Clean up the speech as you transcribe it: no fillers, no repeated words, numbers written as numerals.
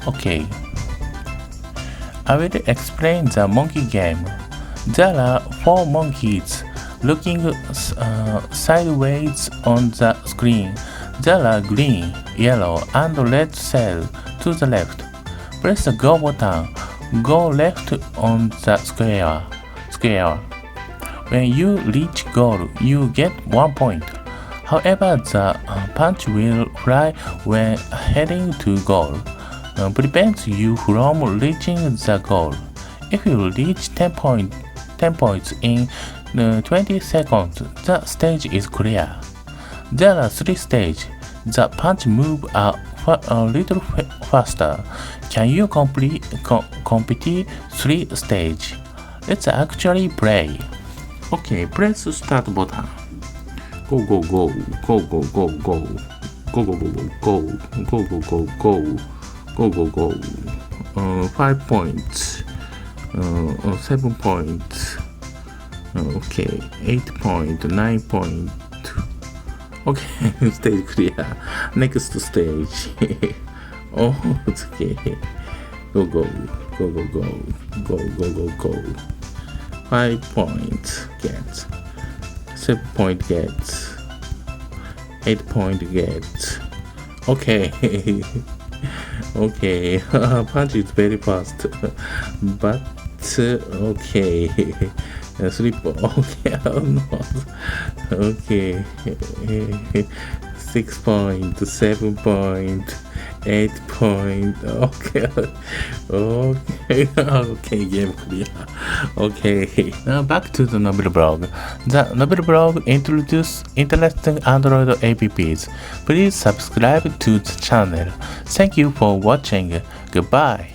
Okay, I will explain the monkey game. There are four monkeys looking sideways on the screen. There are green, yellow, and red cells to the left. Press the go button. Go left on the square. When you reach goal, you get 1 point. However, the punch will fly when heading to goal, prevents you from reaching the goal. If you reach 10 points in 20 seconds, the stage is clear. There are 3 stages. The punch moves a little faster. Can you complete 3 stages? Let's actually play. Okay, press start button. Go go go go go go go go go go go go go go go go go 5 points, 7 points, okay, 8 point, 9 point. Okay, stage clear. Next stage. Oh, it's okay. Go go go go go go go go go. 5 points get. 7 point gets. 8 point gets. Okay. Okay. Punch is very fast. But okay. Slip. Okay. Oh no. Okay. 6 point. 7 point. 8 point. Okay. Okay. Okay, game clear. Okay. Now back to the NOBIRU Bulog. The NOBIRU Bulog introduces interesting Android apps. Please subscribe to the channel. Thank you for watching. Goodbye.